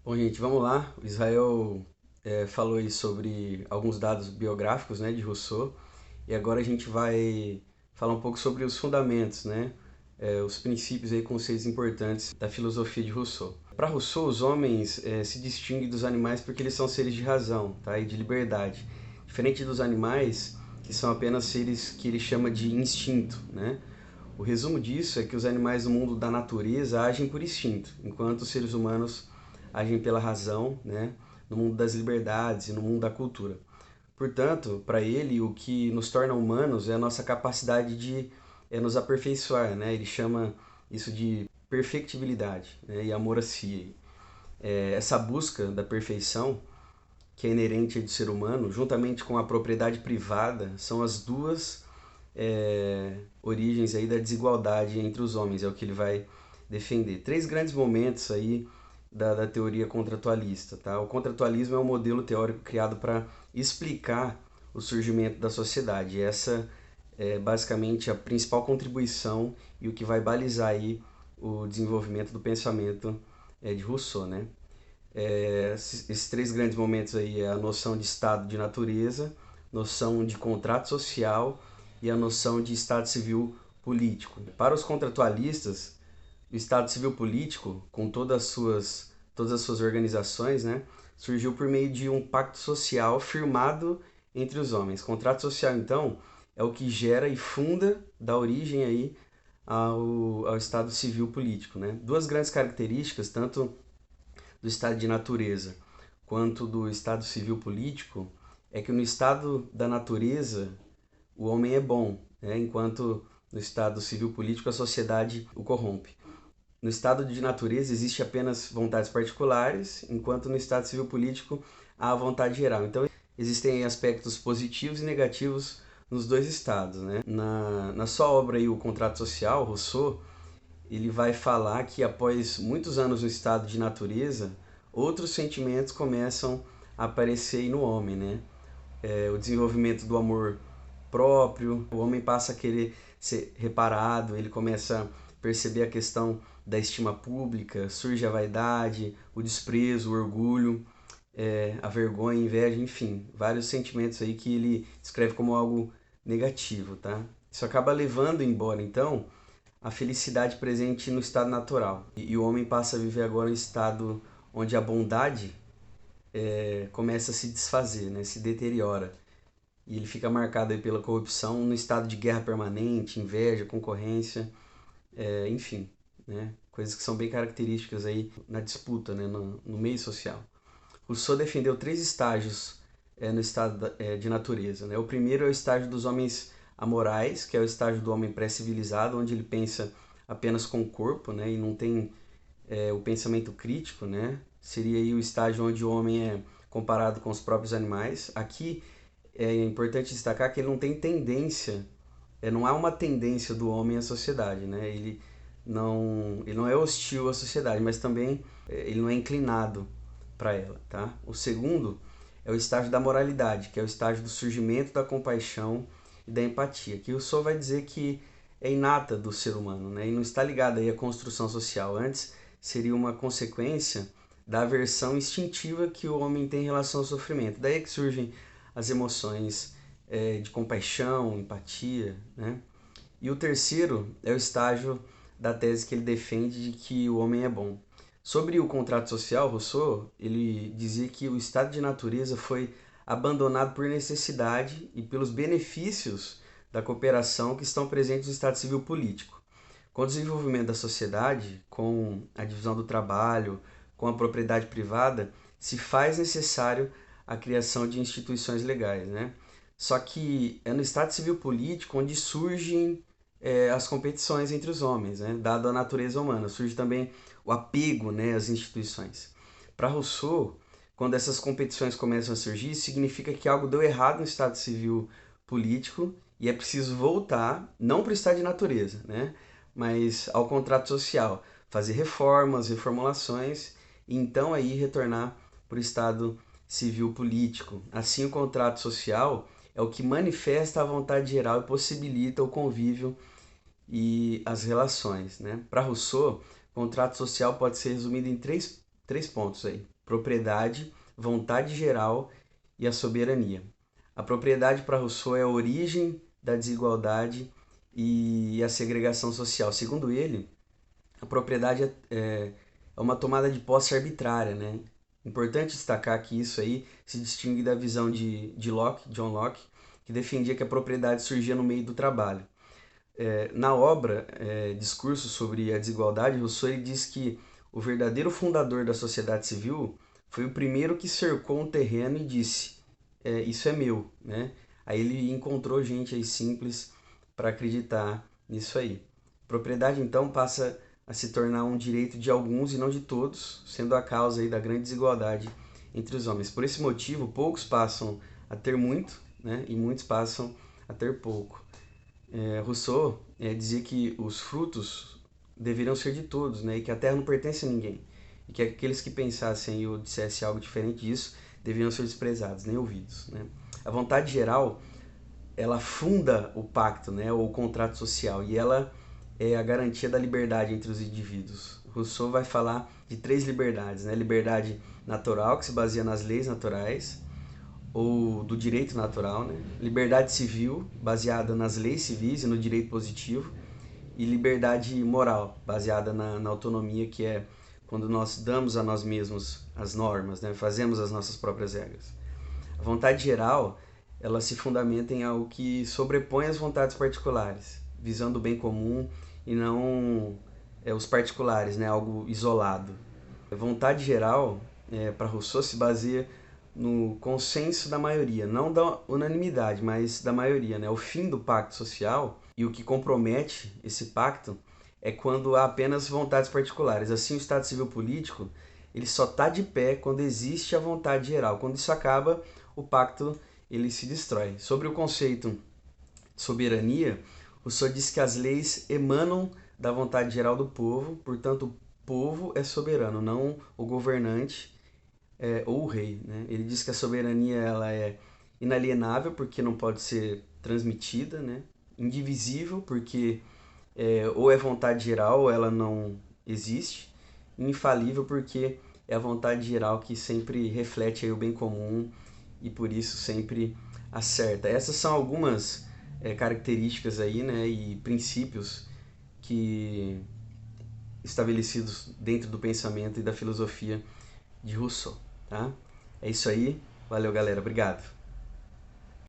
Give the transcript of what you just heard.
Bom, gente, vamos lá. O Israel falou aí sobre alguns dados biográficos, né, de Rousseau, e agora a gente vai falar um pouco sobre os fundamentos, né, os princípios e conceitos importantes da filosofia de Rousseau. Para Rousseau, os homens se distinguem dos animais porque eles são seres de razão, tá, e de liberdade. Diferente dos animais, que são apenas seres que ele chama de instinto, né? O resumo disso é que os animais do mundo da natureza agem por instinto, enquanto os seres humanos agem pela razão, né, no mundo das liberdades e no mundo da cultura. Portanto, para ele, o que nos torna humanos é a nossa capacidade de nos aperfeiçoar, né? Ele chama isso de perfectibilidade, né, e amor a si. Essa busca da perfeição que é inerente do ser humano, juntamente com a propriedade privada, são as duas origens aí da desigualdade entre os homens, é o que ele vai defender. Três grandes momentos aí da teoria contratualista. Tá? O contratualismo é um modelo teórico criado para explicar o surgimento da sociedade. Essa é basicamente a principal contribuição e o que vai balizar aí o desenvolvimento do pensamento de Rousseau, né? Esses três grandes momentos aí é a noção de estado de natureza, noção de contrato social e a noção de estado civil político. Para os contratualistas, o estado civil político, com todas as suas organizações, né, surgiu por meio de um pacto social firmado entre os homens. Contrato social, então, é o que gera e funda, dá origem aí ao estado civil político. Né? Duas grandes características, tanto do estado de natureza quanto do estado civil político, é que no estado da natureza o homem é bom, né? Enquanto no estado civil político a sociedade o corrompe. No estado de natureza existe apenas vontades particulares, enquanto no estado civil político há a vontade geral. Então existem aspectos positivos e negativos nos dois estados. Né? Na sua obra aí, O Contrato Social, Rousseau, ele vai falar que após muitos anos no estado de natureza, outros sentimentos começam a aparecer no homem, né? O desenvolvimento do amor próprio, o homem passa a querer ser reparado, ele começa a perceber a questão da estima pública, surge a vaidade, o desprezo, o orgulho, a vergonha, a inveja, enfim, vários sentimentos aí que ele descreve como algo negativo, tá? Isso acaba levando embora, então, a felicidade presente no estado natural. E o homem passa a viver agora um estado onde a bondade começa a se desfazer, né? Se deteriora. E ele fica marcado aí pela corrupção no estado de guerra permanente, inveja, concorrência, enfim, né? Coisas que são bem características aí na disputa, né? No meio social. Rousseau defendeu três estágios no estado de natureza. Né? O primeiro é o estágio dos homens amorais, que é o estágio do homem pré-civilizado, onde ele pensa apenas com o corpo, né? E não tem o pensamento crítico, né? Seria aí o estágio onde o homem é comparado com os próprios animais. Aqui é importante destacar que ele não tem tendência, não há uma tendência do homem à sociedade, né? Ele não é hostil à sociedade, mas também ele não é inclinado para ela, tá? O segundo é o estágio da moralidade, que é o estágio do surgimento da compaixão e da empatia, que o Rousseau vai dizer que é inata do ser humano, né? E não está ligada aí à construção social. Antes seria uma consequência da aversão instintiva que o homem tem em relação ao sofrimento. Daí é que surgem as emoções de compaixão, empatia, né? E o terceiro é o estágio da tese que ele defende de que o homem é bom. Sobre o contrato social, Rousseau, ele dizia que o estado de natureza foi abandonado por necessidade e pelos benefícios da cooperação que estão presentes no estado civil político. Com o desenvolvimento da sociedade, com a divisão do trabalho, com a propriedade privada, se faz necessário a criação de instituições legais, né? Só que é no estado civil político onde surgem as competições entre os homens, né? Dado a natureza humana, surge também o apego, né, às instituições. Para Rousseau, quando essas competições começam a surgir, significa que algo deu errado no estado civil político e é preciso voltar, não para o estado de natureza, né, mas ao contrato social, fazer reformas, reformulações e então aí retornar para o estado civil político. Assim, o contrato social é o que manifesta a vontade geral e possibilita o convívio e as relações. Né? Para Rousseau, o contrato social pode ser resumido em três três pontos aí: propriedade, vontade geral e a soberania. A propriedade para Rousseau é a origem da desigualdade e a segregação social. Segundo ele, a propriedade é uma tomada de posse arbitrária, né? Importante destacar que isso aí se distingue da visão de Locke, John Locke, que defendia que a propriedade surgia no meio do trabalho. Na obra Discurso sobre a Desigualdade, Rousseau ele diz que o verdadeiro fundador da sociedade civil foi o primeiro que cercou um terreno e disse: isso é meu, né? Aí ele encontrou gente aí simples para acreditar nisso aí. Propriedade então passa a se tornar um direito de alguns e não de todos, sendo a causa aí da grande desigualdade entre os homens. Por esse motivo, poucos passam a ter muito, né? E muitos passam a ter pouco. Rousseau dizia que os frutos deveriam ser de todos, né? E que a terra não pertence a ninguém. E que aqueles que pensassem ou dissessem algo diferente disso deveriam ser desprezados, nem ouvidos, né? A vontade geral, ela funda o pacto, né? Ou o contrato social, e ela é a garantia da liberdade entre os indivíduos. Rousseau vai falar de três liberdades, né? Liberdade natural, que se baseia nas leis naturais, ou do direito natural, né? Liberdade civil, baseada nas leis civis e no direito positivo, e liberdade moral, baseada na autonomia, que é quando nós damos a nós mesmos as normas, né? Fazemos as nossas próprias regras. A vontade geral, ela se fundamenta em algo que sobrepõe as vontades particulares, visando o bem comum e não os particulares, né? Algo isolado. A vontade geral, para Rousseau, se baseia no consenso da maioria, não da unanimidade, mas da maioria, né? O fim do pacto social e o que compromete esse pacto é quando há apenas vontades particulares. Assim, o Estado civil político ele só está de pé quando existe a vontade geral. Quando isso acaba, o pacto ele se destrói. Sobre o conceito de soberania, Rousseau diz que as leis emanam da vontade geral do povo, portanto, o povo é soberano, não o governante ou o rei, né? Ele diz que a soberania ela é inalienável porque não pode ser transmitida, né? Indivisível porque ou é vontade geral ou ela não existe, e infalível porque é a vontade geral que sempre reflete aí o bem comum e por isso sempre acerta. Essas são algumas características aí, né, e princípios que estabelecidos dentro do pensamento e da filosofia de Rousseau, tá? É isso aí, valeu galera, obrigado.